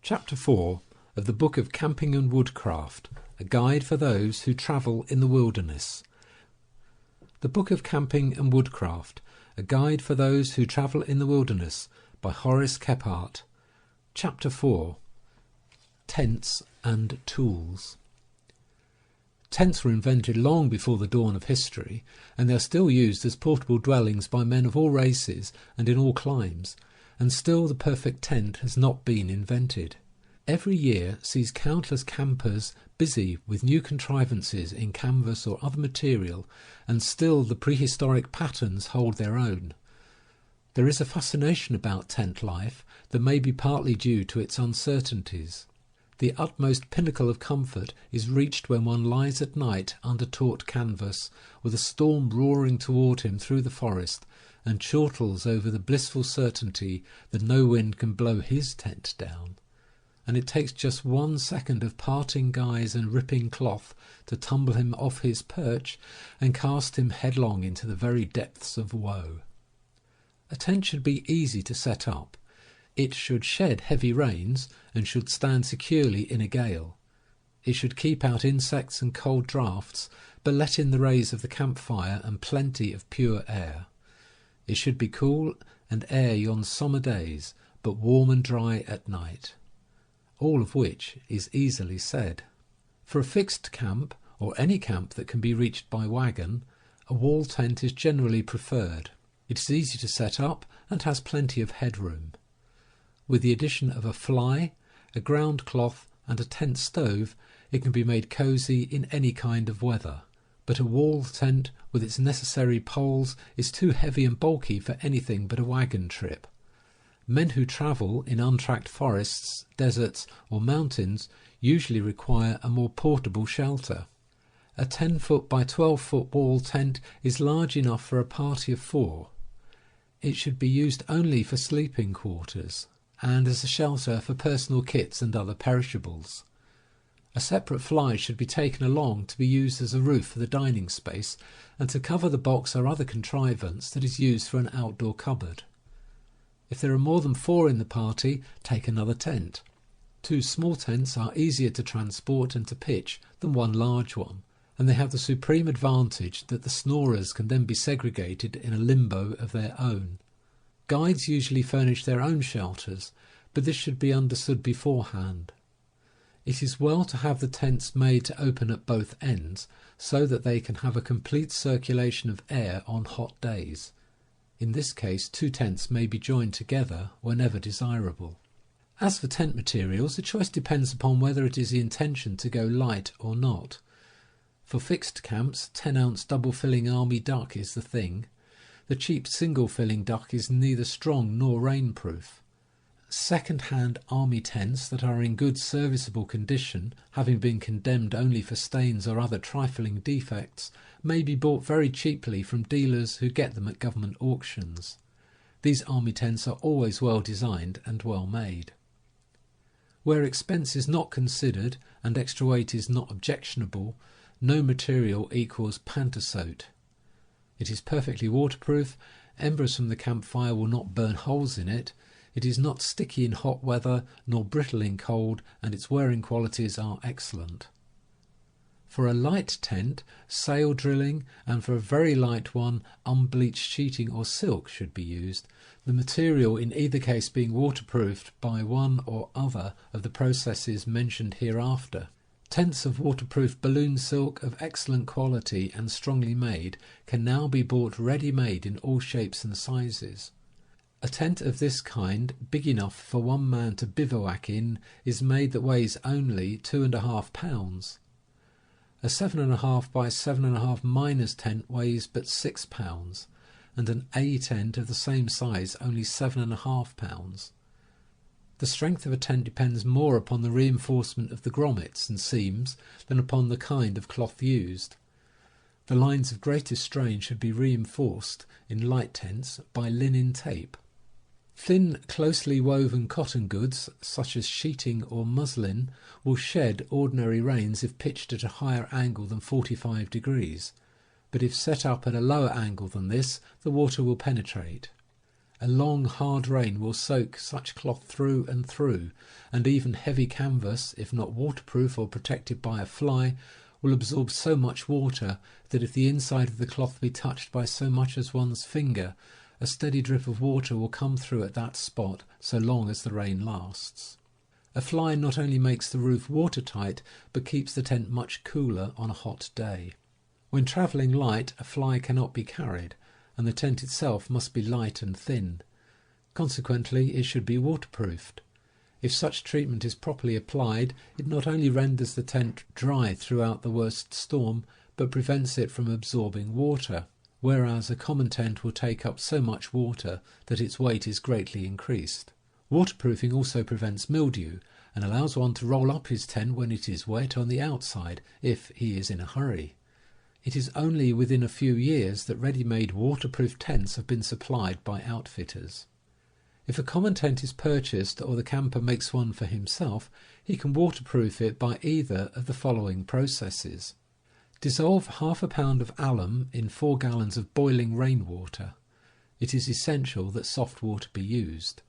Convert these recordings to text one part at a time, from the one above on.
Chapter 4 of the Book of Camping and Woodcraft, a guide for those who travel in the wilderness. The Book of Camping and Woodcraft, a guide for those who travel in the wilderness, by Horace Kephart. Chapter 4 Tents and Tools. Tents were invented long before the dawn of history, and they are still used as portable dwellings by men of all races and in all climes, and still the perfect tent has not been invented. Every year sees countless campers busy with new contrivances in canvas or other material, and still the prehistoric patterns hold their own. There is a fascination about tent life that may be partly due to its uncertainties. The utmost pinnacle of comfort is reached when one lies at night under taut canvas, with a storm roaring toward him through the forest, and chortles over the blissful certainty that no wind can blow his tent down. And it takes just 1 second of parting guys and ripping cloth to tumble him off his perch and cast him headlong into the very depths of woe. A tent should be easy to set up. It should shed heavy rains and should stand securely in a gale. It should keep out insects and cold draughts, but let in the rays of the campfire and plenty of pure air. It should be cool and airy on summer days, but warm and dry at night. All of which is easily said. For a fixed camp, or any camp that can be reached by wagon, a wall tent is generally preferred. It is easy to set up and has plenty of headroom. With the addition of a fly, a ground cloth, and a tent stove, it can be made cosy in any kind of weather. But a wall tent with its necessary poles is too heavy and bulky for anything but a wagon trip. Men who travel in untracked forests, deserts, or mountains usually require a more portable shelter. A 10-foot by 12-foot wall tent is large enough for a party of 4. It should be used only for sleeping quarters, and as a shelter for personal kits and other perishables. A separate fly should be taken along to be used as a roof for the dining space, and to cover the box or other contrivance that is used for an outdoor cupboard. If there are more than 4 in the party, take another tent. 2 small tents are easier to transport and to pitch than 1 large one, and they have the supreme advantage that the snorers can then be segregated in a limbo of their own. Guides usually furnish their own shelters, but this should be understood beforehand. It is well to have the tents made to open at both ends, so that they can have a complete circulation of air on hot days. In this case, 2 tents may be joined together whenever desirable. As for tent materials, the choice depends upon whether it is the intention to go light or not. For fixed camps, 10-ounce double-filling army duck is the thing. The cheap single-filling duck is neither strong nor rainproof. Second-hand army tents that are in good serviceable condition, having been condemned only for stains or other trifling defects, may be bought very cheaply from dealers who get them at government auctions. These army tents are always well designed and well made. Where expense is not considered and extra weight is not objectionable, no material equals pantasote. It is perfectly waterproof, embers from the campfire will not burn holes in it, it is not sticky in hot weather nor brittle in cold, and its wearing qualities are excellent. For a light tent, sail drilling, and for a very light one, unbleached sheeting or silk should be used, the material in either case being waterproofed by one or other of the processes mentioned hereafter. Tents of waterproof balloon silk of excellent quality and strongly made can now be bought ready-made in all shapes and sizes. A tent of this kind, big enough for 1 man to bivouac in, is made that weighs only 2.5 pounds. A 7.5 by 7.5 miner's tent weighs but 6 pounds, and an A tent of the same size only 7.5 pounds. The strength of a tent depends more upon the reinforcement of the grommets and seams than upon the kind of cloth used. The lines of greatest strain should be reinforced in light tents by linen tape. Thin, closely woven cotton goods, such as sheeting or muslin, will shed ordinary rains if pitched at a higher angle than 45 degrees, but if set up at a lower angle than this, the water will penetrate. A long, hard rain will soak such cloth through and through, and even heavy canvas, if not waterproof or protected by a fly, will absorb so much water that if the inside of the cloth be touched by so much as one's finger, a steady drip of water will come through at that spot so long as the rain lasts. A fly not only makes the roof watertight, but keeps the tent much cooler on a hot day. When travelling light, a fly cannot be carried, and the tent itself must be light and thin. Consequently, it should be waterproofed. If such treatment is properly applied, it not only renders the tent dry throughout the worst storm, but prevents it from absorbing water, whereas a common tent will take up so much water that its weight is greatly increased. Waterproofing also prevents mildew, and allows one to roll up his tent when it is wet on the outside, if he is in a hurry. It is only within a few years that ready-made waterproof tents have been supplied by outfitters. If a common tent is purchased or the camper makes one for himself, he can waterproof it by either of the following processes. Dissolve half a pound of alum in 4 gallons of boiling rainwater. It is essential that soft water be used.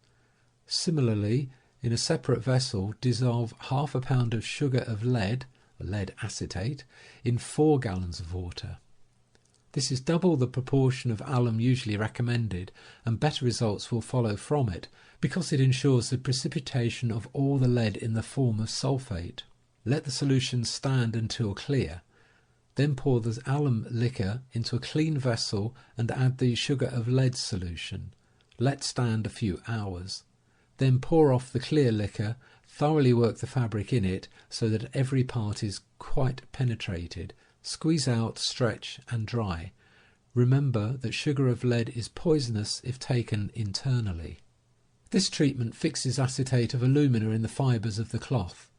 Similarly, in a separate vessel, dissolve half a pound of sugar of lead acetate, in 4 gallons of water. This is double the proportion of alum usually recommended, and better results will follow from it, because it ensures the precipitation of all the lead in the form of sulfate. Let the solution stand until clear. Then pour the alum liquor into a clean vessel and add the sugar of lead solution. Let stand a few hours. Then pour off the clear liquor, thoroughly work the fabric in it so that every part is quite penetrated. Squeeze out, stretch and dry. Remember that sugar of lead is poisonous if taken internally. This treatment fixes acetate of alumina in the fibres of the cloth.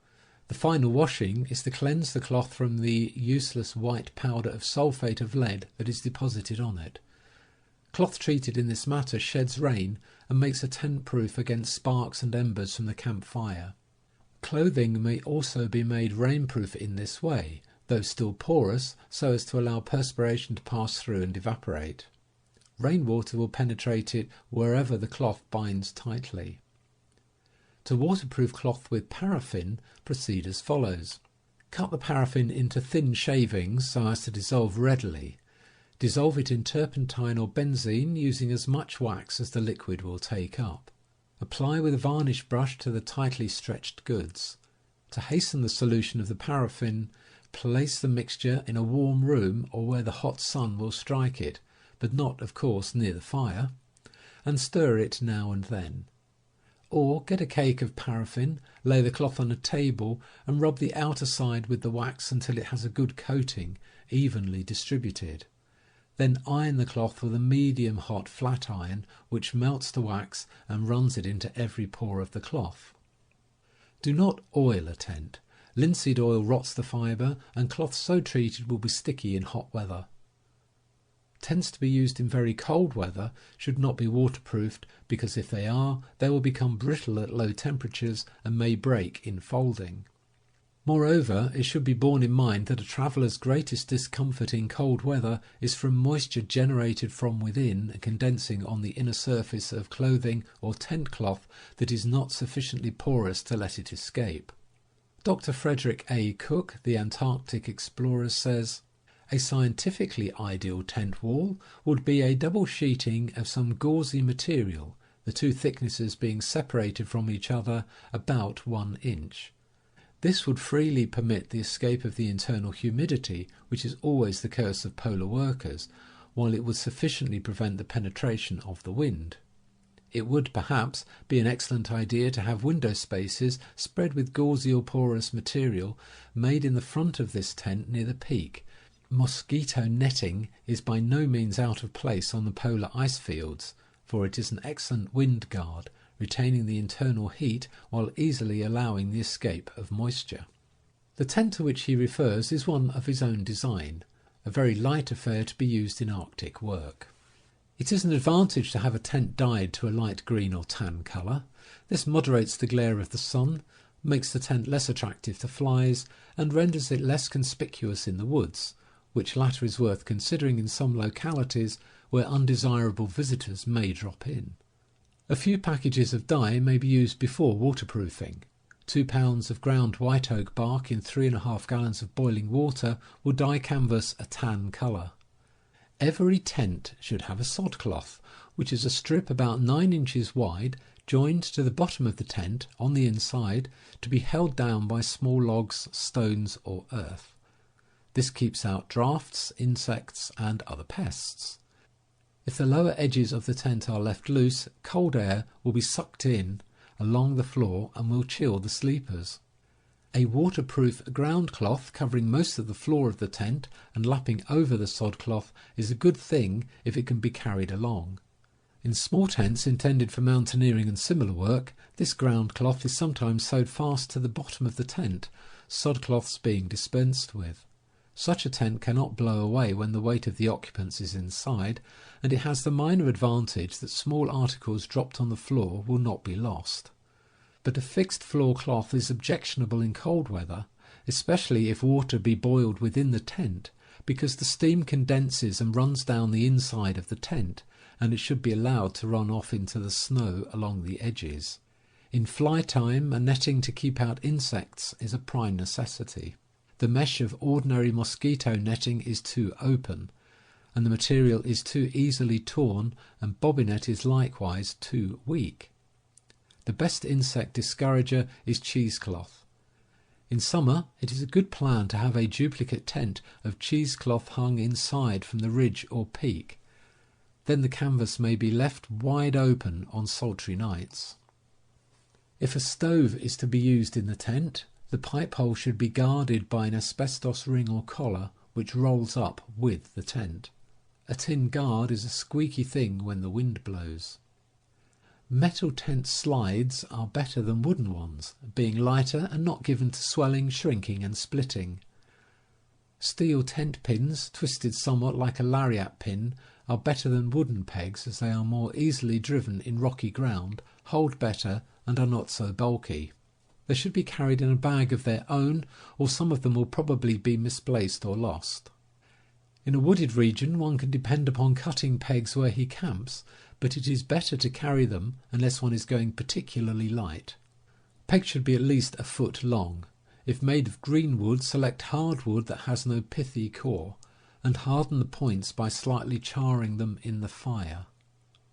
The final washing is to cleanse the cloth from the useless white powder of sulfate of lead that is deposited on it. Cloth treated in this manner sheds rain and makes a tent proof against sparks and embers from the campfire. Clothing may also be made rainproof in this way, though still porous, so as to allow perspiration to pass through and evaporate. Rainwater will penetrate it wherever the cloth binds tightly. To waterproof cloth with paraffin, proceed as follows. Cut the paraffin into thin shavings so as to dissolve readily. Dissolve it in turpentine or benzene using as much wax as the liquid will take up. Apply with a varnish brush to the tightly stretched goods. To hasten the solution of the paraffin, place the mixture in a warm room or where the hot sun will strike it, but not, of course, near the fire, and stir it now and then. Or get a cake of paraffin, lay the cloth on a table and rub the outer side with the wax until it has a good coating, evenly distributed. Then iron the cloth with a medium hot flat iron, which melts the wax and runs it into every pore of the cloth. Do not oil a tent. Linseed oil rots the fibre, and cloth so treated will be sticky in hot weather. Tents to be used in very cold weather should not be waterproofed, because if they are, they will become brittle at low temperatures and may break in folding. Moreover, it should be borne in mind that a traveller's greatest discomfort in cold weather is from moisture generated from within and condensing on the inner surface of clothing or tent cloth that is not sufficiently porous to let it escape. Dr. Frederick A. Cook, the Antarctic explorer, says, "A scientifically ideal tent wall would be a double sheeting of some gauzy material, the two thicknesses being separated from each other about 1 inch. This would freely permit the escape of the internal humidity, which is always the curse of polar workers, while it would sufficiently prevent the penetration of the wind. It would, perhaps, be an excellent idea to have window spaces spread with gauzy or porous material made in the front of this tent near the peak. Mosquito netting is by no means out of place on the polar ice fields, for it is an excellent wind guard, retaining the internal heat while easily allowing the escape of moisture." The tent to which he refers is one of his own design, a very light affair to be used in Arctic work. It is an advantage to have a tent dyed to a light green or tan colour. This moderates the glare of the sun, makes the tent less attractive to flies, and renders it less conspicuous in the woods, which latter is worth considering in some localities where undesirable visitors may drop in. A few packages of dye may be used before waterproofing. 2 pounds of ground white oak bark in 3.5 gallons of boiling water will dye canvas a tan colour. Every tent should have a sod cloth, which is a strip about 9 inches wide, joined to the bottom of the tent on the inside to be held down by small logs, stones or earth. This keeps out drafts, insects and other pests. If the lower edges of the tent are left loose, cold air will be sucked in along the floor and will chill the sleepers. A waterproof ground cloth covering most of the floor of the tent and lapping over the sod cloth is a good thing if it can be carried along. In small tents intended for mountaineering and similar work, this ground cloth is sometimes sewed fast to the bottom of the tent, sod cloths being dispensed with. Such a tent cannot blow away when the weight of the occupants is inside, and it has the minor advantage that small articles dropped on the floor will not be lost. But a fixed floor cloth is objectionable in cold weather, especially if water be boiled within the tent, because the steam condenses and runs down the inside of the tent, and it should be allowed to run off into the snow along the edges. In fly time, a netting to keep out insects is a prime necessity. The mesh of ordinary mosquito netting is too open, and the material is too easily torn, and bobbinet is likewise too weak. The best insect discourager is cheesecloth. In summer, it is a good plan to have a duplicate tent of cheesecloth hung inside from the ridge or peak. Then the canvas may be left wide open on sultry nights. If a stove is to be used in the tent, the pipe hole should be guarded by an asbestos ring or collar which rolls up with the tent. A tin guard is a squeaky thing when the wind blows. Metal tent slides are better than wooden ones, being lighter and not given to swelling, shrinking and splitting. Steel tent pins, twisted somewhat like a lariat pin, are better than wooden pegs as they are more easily driven in rocky ground, hold better and are not so bulky. They should be carried in a bag of their own, or some of them will probably be misplaced or lost. In a wooded region one can depend upon cutting pegs where he camps, but it is better to carry them unless one is going particularly light. Pegs should be at least 1 foot long. If made of green wood, select hardwood that has no pithy core, and harden the points by slightly charring them in the fire.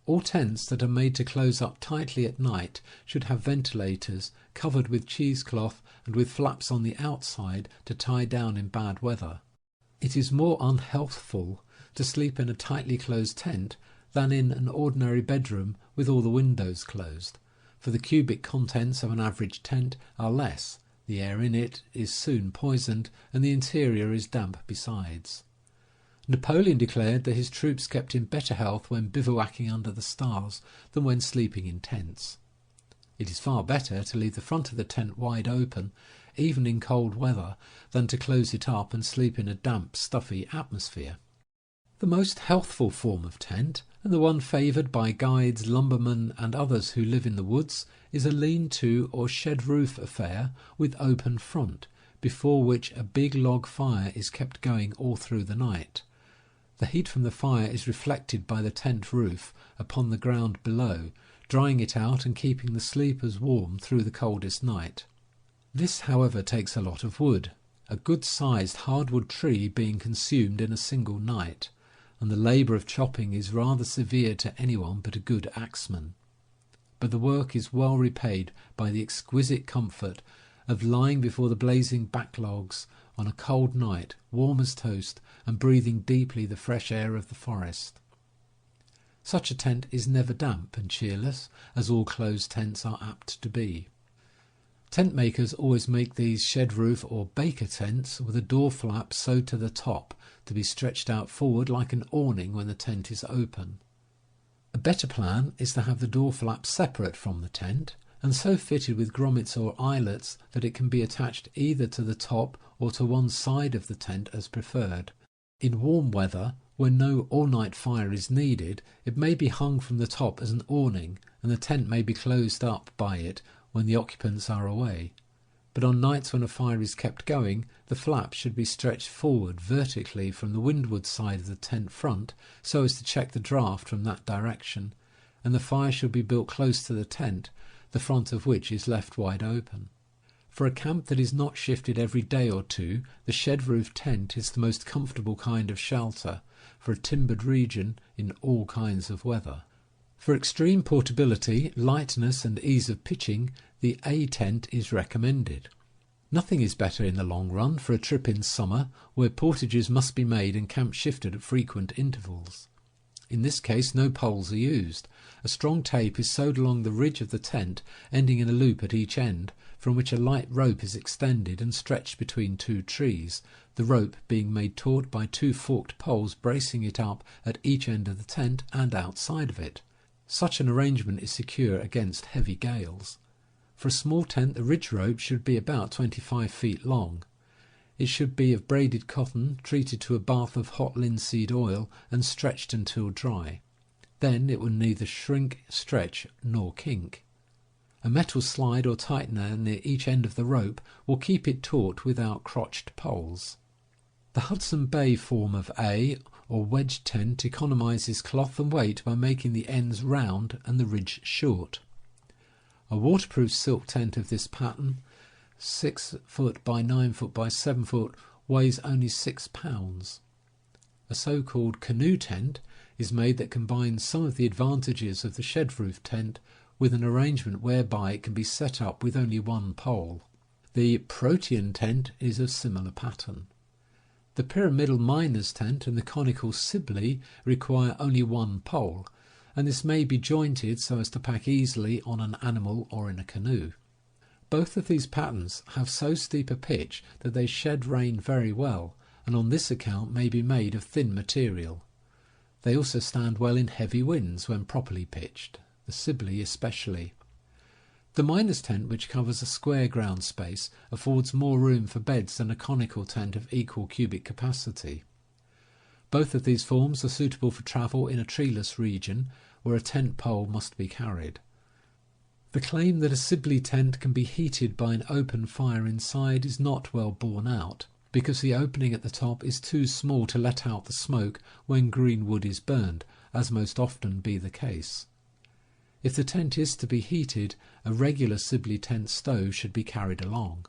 All tents that are made to close up tightly at night should have ventilators covered with cheesecloth and with flaps on the outside to tie down in bad weather. It is more unhealthful to sleep in a tightly closed tent than in an ordinary bedroom with all the windows closed, for the cubic contents of an average tent are less, the air in it is soon poisoned, and the interior is damp besides. Napoleon declared that his troops kept in better health when bivouacking under the stars than when sleeping in tents. It is far better to leave the front of the tent wide open, even in cold weather, than to close it up and sleep in a damp, stuffy atmosphere. The most healthful form of tent, and the one favoured by guides, lumbermen and others who live in the woods, is a lean-to or shed roof affair with open front, before which a big log fire is kept going all through the night. The heat from the fire is reflected by the tent roof upon the ground below, drying it out and keeping the sleepers warm through the coldest night. This, however, takes a lot of wood, a good-sized hardwood tree being consumed in a single night, and the labour of chopping is rather severe to anyone but a good axeman. But the work is well repaid by the exquisite comfort of lying before the blazing backlogs on a cold night, warm as toast, and breathing deeply the fresh air of the forest. Such a tent is never damp and cheerless, as all closed tents are apt to be. Tent makers always make these shed roof or baker tents with a door flap sewed to the top to be stretched out forward like an awning when the tent is open. A better plan is to have the door flap separate from the tent, and so fitted with grommets or eyelets that it can be attached either to the top or to one side of the tent as preferred. In warm weather, when no all-night fire is needed, it may be hung from the top as an awning, and the tent may be closed up by it when the occupants are away. But on nights when a fire is kept going, the flap should be stretched forward vertically from the windward side of the tent front so as to check the draught from that direction, and the fire should be built close to the tent, the front of which is left wide open. For a camp that is not shifted every day or two, the shed-roof tent is the most comfortable kind of shelter for a timbered region in all kinds of weather. For extreme portability, lightness and ease of pitching, the A tent is recommended. Nothing is better in the long run for a trip in summer where portages must be made and camp shifted at frequent intervals. In this case, no poles are used. A strong tape is sewed along the ridge of the tent, ending in a loop at each end, from which a light rope is extended and stretched between two trees, the rope being made taut by two forked poles bracing it up at each end of the tent and outside of it. Such an arrangement is secure against heavy gales. For a small tent, the ridge rope should be about 25 feet long. It should be of braided cotton, treated to a bath of hot linseed oil and stretched until dry. Then it will neither shrink, stretch, nor kink. A metal slide or tightener near each end of the rope will keep it taut without crotched poles. The Hudson Bay form of A or wedge tent economizes cloth and weight by making the ends round and the ridge short. A waterproof silk tent of this pattern, 6 foot by 9 foot by 7 foot, weighs only 6 pounds. A so-called canoe tent is made that combines some of the advantages of the shed-roof tent with an arrangement whereby it can be set up with only one pole. The protean tent is of similar pattern. The pyramidal miner's tent and the conical sibley require only one pole, and this may be jointed so as to pack easily on an animal or in a canoe. Both of these patterns have so steep a pitch that they shed rain very well, and on this account may be made of thin material. They also stand well in heavy winds when properly pitched, the sibley especially. The miner's tent, which covers a square ground space, affords more room for beds than a conical tent of equal cubic capacity. Both of these forms are suitable for travel in a treeless region where a tent pole must be carried. The claim that a sibley tent can be heated by an open fire inside is not well borne out, because the opening at the top is too small to let out the smoke when green wood is burned, as most often be the case. If the tent is to be heated, a regular sibley tent stove should be carried along.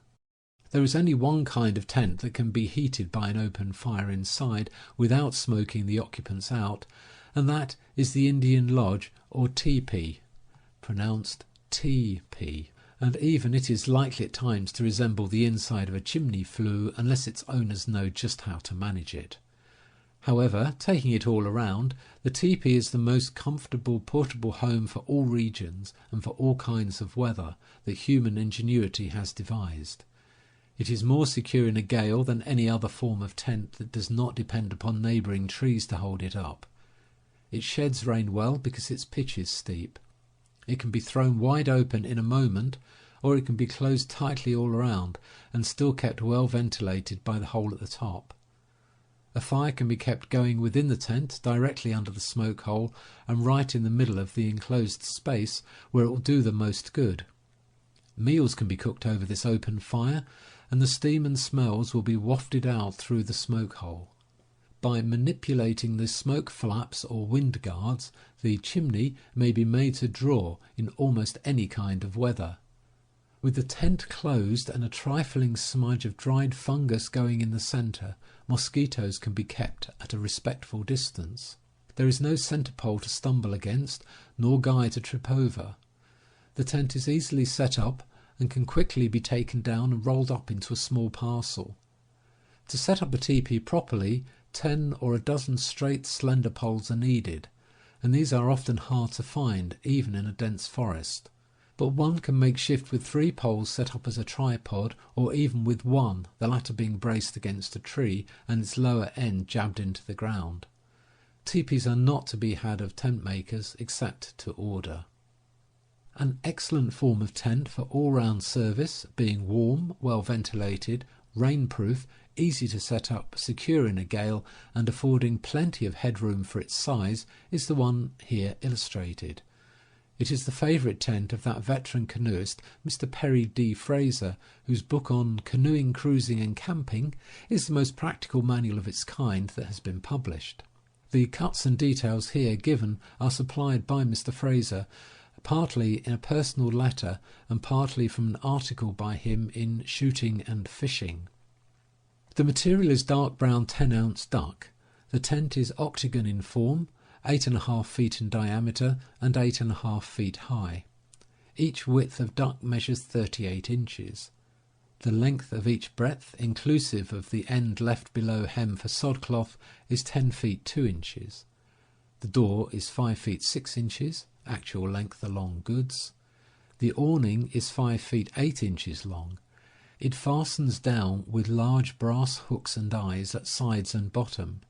There is only one kind of tent that can be heated by an open fire inside without smoking the occupants out, and that is the Indian lodge or teepee, pronounced TP, and even it is likely at times to resemble the inside of a chimney flue unless its owners know just how to manage it. However, taking it all around, the teepee is the most comfortable portable home for all regions and for all kinds of weather that human ingenuity has devised. It is more secure in a gale than any other form of tent that does not depend upon neighbouring trees to hold it up. It sheds rain well because its pitch is steep. It can be thrown wide open in a moment, or it can be closed tightly all around and still kept well ventilated by the hole at the top. A fire can be kept going within the tent, directly under the smoke hole, and right in the middle of the enclosed space where it will do the most good. Meals can be cooked over this open fire, and the steam and smells will be wafted out through the smoke hole. By manipulating the smoke flaps or wind guards, the chimney may be made to draw in almost any kind of weather. With the tent closed and a trifling smudge of dried fungus going in the centre, mosquitoes can be kept at a respectful distance. There is no centre pole to stumble against, nor guy to trip over. The tent is easily set up and can quickly be taken down and rolled up into a small parcel. To set up a teepee properly, 10 or a dozen straight slender poles are needed, and these are often hard to find, even in a dense forest. But one can make shift with 3 poles set up as a tripod, or even with one, the latter being braced against a tree and its lower end jabbed into the ground. Teepees are not to be had of tent makers except to order. An excellent form of tent for all-round service, being warm, well ventilated, rainproof, easy to set up, secure in a gale, and affording plenty of headroom for its size, is the one here illustrated. It is the favourite tent of that veteran canoeist, Mr. Perry D. Fraser, whose book on Canoeing, Cruising and Camping is the most practical manual of its kind that has been published. The cuts and details here given are supplied by Mr. Fraser, partly in a personal letter and partly from an article by him in Shooting and Fishing. The material is dark brown 10-ounce duck. The tent is octagon in form, 8.5 feet in diameter and 8.5 feet high. Each width of duck measures 38 inches. The length of each breadth, inclusive of the end left below hem for sodcloth, is 10 feet 2 inches. The door is 5 feet 6 inches, actual length along goods. The awning is 5 feet 8 inches long. It fastens down with large brass hooks and eyes at sides and bottom.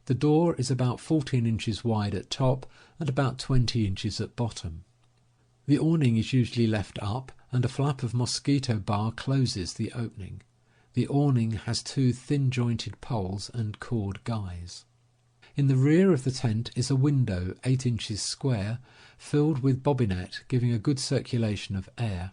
The door is about 14 inches wide at top and about 20 inches at bottom. The awning is usually left up and a flap of mosquito bar closes the opening. The awning has 2 thin-jointed poles and cord guys. In the rear of the tent is a window 8 inches square, filled with bobbinet, giving a good circulation of air.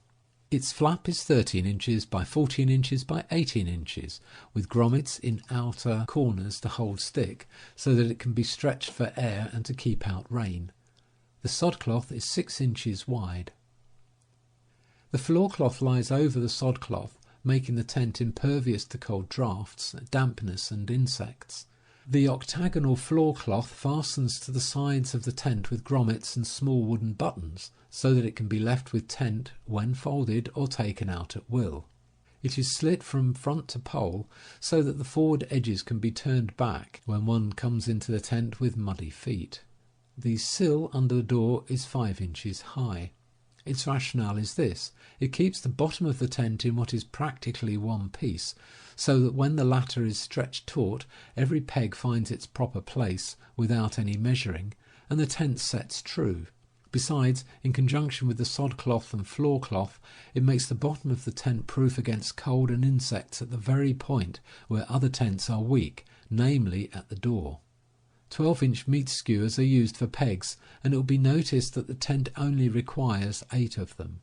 Its flap is 13 inches by 14 inches by 18 inches, with grommets in outer corners to hold stick, so that it can be stretched for air and to keep out rain. The sodcloth is 6 inches wide. The floor cloth lies over the sodcloth, making the tent impervious to cold draughts, dampness and insects. The octagonal floor cloth fastens to the sides of the tent with grommets and small wooden buttons, so that it can be left with tent when folded or taken out at will. It is slit from front to pole so that the forward edges can be turned back when one comes into the tent with muddy feet. The sill under the door is 5 inches high. Its rationale is this: it keeps the bottom of the tent in what is practically one piece, so that when the latter is stretched taut, every peg finds its proper place without any measuring, and the tent sets true. Besides, in conjunction with the sodcloth and floor cloth, it makes the bottom of the tent proof against cold and insects at the very point where other tents are weak, namely at the door. 12-inch meat skewers are used for pegs, and it will be noticed that the tent only requires 8 of them.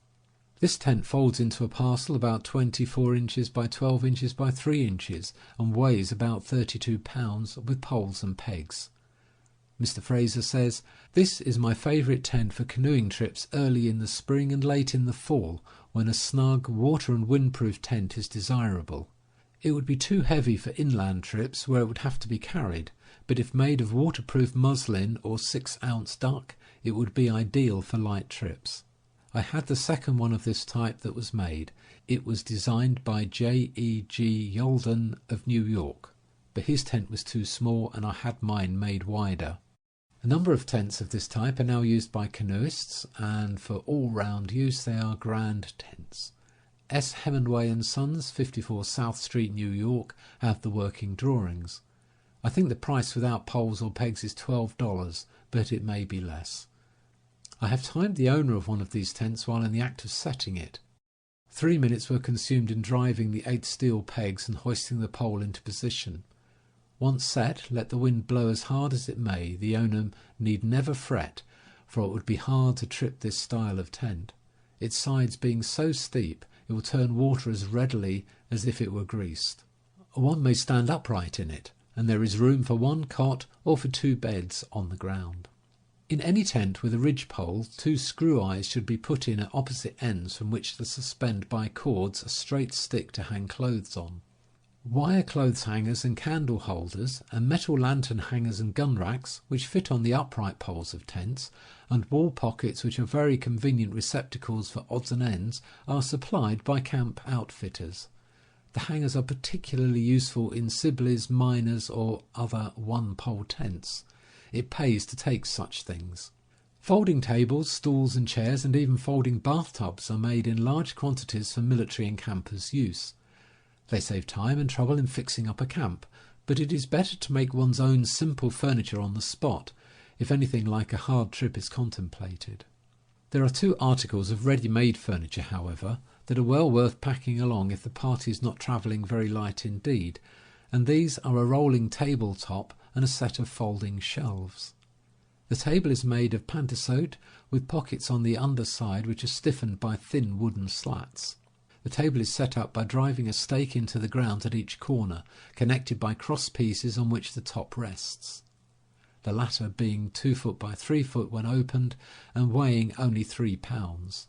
This tent folds into a parcel about 24 inches by 12 inches by 3 inches and weighs about 32 pounds with poles and pegs. Mr. Fraser says, "This is my favourite tent for canoeing trips early in the spring and late in the fall, when a snug, water and windproof tent is desirable. It would be too heavy for inland trips where it would have to be carried, but if made of waterproof muslin or 6-ounce duck, it would be ideal for light trips. I had the second one of this type that was made. It was designed by J.E.G. Yolden of New York, but his tent was too small and I had mine made wider." A number of tents of this type are now used by canoeists, and for all-round use they are grand tents. S. Hemingway & Sons, 54 South Street, New York, have the working drawings. I think the price without poles or pegs is $12, but it may be less. I have timed the owner of one of these tents while in the act of setting it. 3 minutes were consumed in driving the 8 steel pegs and hoisting the pole into position. Once set, let the wind blow as hard as it may, the owner need never fret, for it would be hard to trip this style of tent. Its sides being so steep, it will turn water as readily as if it were greased. One may stand upright in it, and there is room for 1 cot or for 2 beds on the ground. In any tent with a ridge pole, 2 screw eyes should be put in at opposite ends from which to suspend by cords a straight stick to hang clothes on. Wire clothes hangers and candle holders, and metal lantern hangers and gun racks, which fit on the upright poles of tents, and wall pockets, which are very convenient receptacles for odds and ends, are supplied by camp outfitters. The hangers are particularly useful in Sibley's, miners, or other one-pole tents. It pays to take such things. Folding tables, stools and chairs, and even folding bathtubs are made in large quantities for military and campers' use. They save time and trouble in fixing up a camp, but it is better to make one's own simple furniture on the spot, if anything like a hard trip is contemplated. There are 2 articles of ready-made furniture, however, that are well worth packing along if the party is not travelling very light indeed, and these are a rolling tabletop and a set of folding shelves. The table is made of pantasote with pockets on the underside which are stiffened by thin wooden slats. The table is set up by driving a stake into the ground at each corner, connected by cross pieces on which the top rests. the latter being 2 foot by 3 foot when opened and weighing only 3 pounds.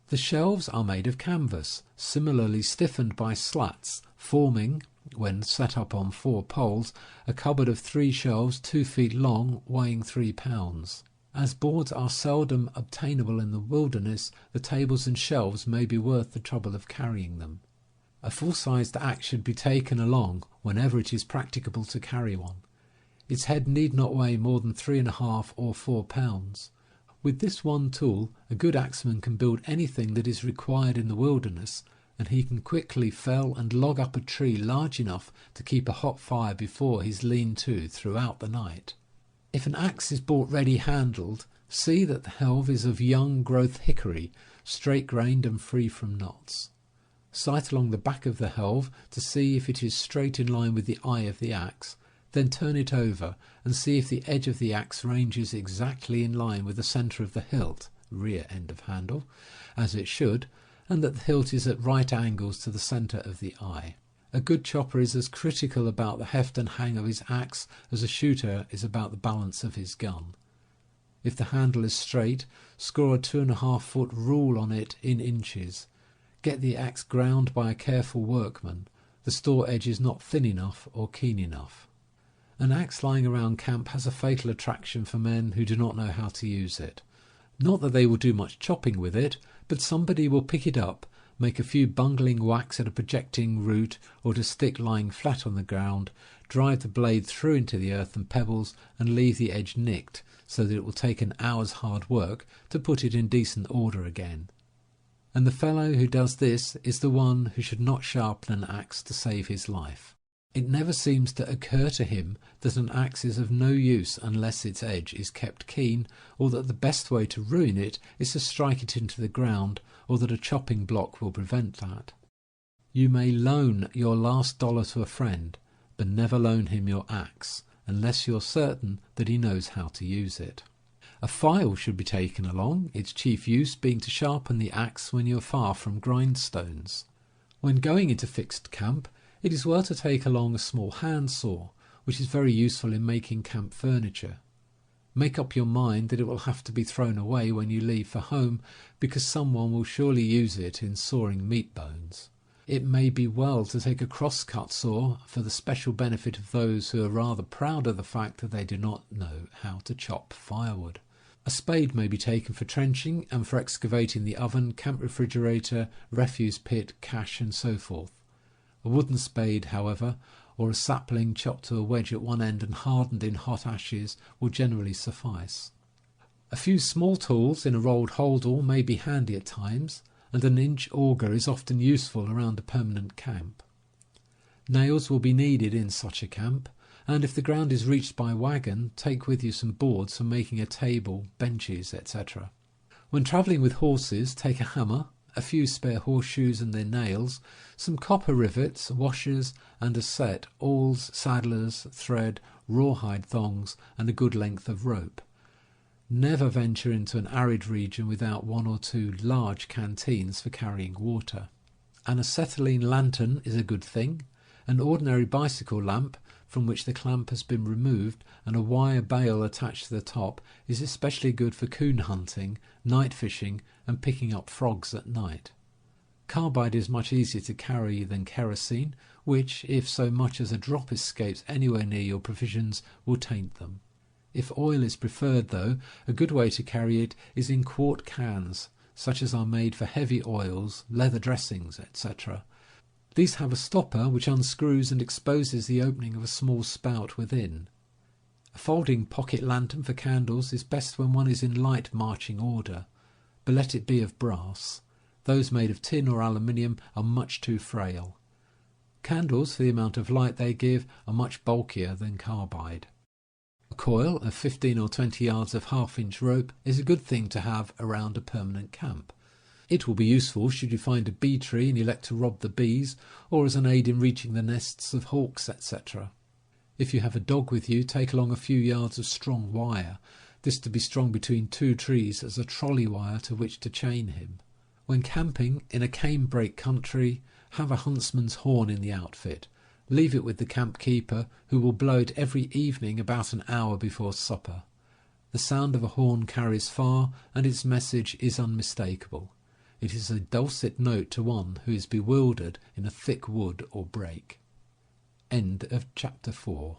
The shelves are made of canvas, similarly stiffened by slats, forming, when set up on 4 poles, a cupboard of 3 shelves 2 feet long, weighing 3 pounds. As boards are seldom obtainable in the wilderness, the tables and shelves may be worth the trouble of carrying them. A full-sized axe should be taken along whenever it is practicable to carry one. Its head need not weigh more than 3½ or 4 pounds. With this one tool, a good axeman can build anything that is required in the wilderness, and he can quickly fell and log up a tree large enough to keep a hot fire before his lean-to throughout the night. If an axe is bought ready-handled, see that the helve is of young-growth hickory, straight-grained and free from knots. Sight along the back of the helve to see if it is straight in line with the eye of the axe, then turn it over and see if the edge of the axe ranges exactly in line with the centre of the hilt, rear end of handle, as it should, and that the hilt is at right angles to the centre of the eye. A good chopper is as critical about the heft and hang of his axe as a shooter is about the balance of his gun. If the handle is straight, score a 2½ foot rule on it in inches. Get the axe ground by a careful workman. The store edge is not thin enough or keen enough. An axe lying around camp has a fatal attraction for men who do not know how to use it. Not that they will do much chopping with it, but somebody will pick it up, make a few bungling whacks at a projecting root or to stick lying flat on the ground, drive the blade through into the earth and pebbles, and leave the edge nicked, so that it will take an hour's hard work to put it in decent order again. And the fellow who does this is the one who should not sharpen an axe to save his life. It never seems to occur to him that an axe is of no use unless its edge is kept keen, or that the best way to ruin it is to strike it into the ground, or that a chopping block will prevent that. You may loan your last dollar to a friend, but never loan him your axe, unless you're certain that he knows how to use it. A file should be taken along, its chief use being to sharpen the axe when you are far from grindstones. When going into fixed camp, it is well to take along a small handsaw, which is very useful in making camp furniture. Make up your mind that it will have to be thrown away when you leave for home, because someone will surely use it in sawing meat bones. It may be well to take a cross-cut saw for the special benefit of those who are rather proud of the fact that they do not know how to chop firewood. A spade may be taken for trenching and for excavating the oven, camp refrigerator, refuse pit, cache, and so forth. A wooden spade, however, or a sapling chopped to a wedge at one end and hardened in hot ashes will generally suffice. A few small tools in a rolled holdall may be handy at times, and an inch auger is often useful around a permanent camp. Nails will be needed in such a camp, and if the ground is reached by wagon, take with you some boards for making a table, benches, etc. When travelling with horses, take a hammer, a few spare horseshoes and their nails, some copper rivets, washers, and a set, awls, saddlers, thread, rawhide thongs, and a good length of rope. Never venture into an arid region without 1 or 2 large canteens for carrying water. An acetylene lantern is a good thing. An ordinary bicycle lamp, from which the clamp has been removed, and a wire bail attached to the top, is especially good for coon hunting, night fishing, and picking up frogs at night. Carbide is much easier to carry than kerosene, which, if so much as a drop escapes anywhere near your provisions, will taint them. If oil is preferred, though, a good way to carry it is in quart cans, such as are made for heavy oils, leather dressings, etc. These have a stopper which unscrews and exposes the opening of a small spout within. A folding pocket lantern for candles is best when one is in light marching order, but let it be of brass. Those made of tin or aluminium are much too frail. Candles, for the amount of light they give, are much bulkier than carbide. A coil of 15 or 20 yards of half-inch rope is a good thing to have around a permanent camp. It will be useful should you find a bee tree and elect to rob the bees, or as an aid in reaching the nests of hawks, etc. If you have a dog with you, take along a few yards of strong wire, this to be strung between 2 trees as a trolley wire to which to chain him. When camping in a cane-brake country, have a huntsman's horn in the outfit. Leave it with the camp keeper, who will blow it every evening about an hour before supper. The sound of a horn carries far, and its message is unmistakable. It is a dulcet note to one who is bewildered in a thick wood or brake. End of chapter 4.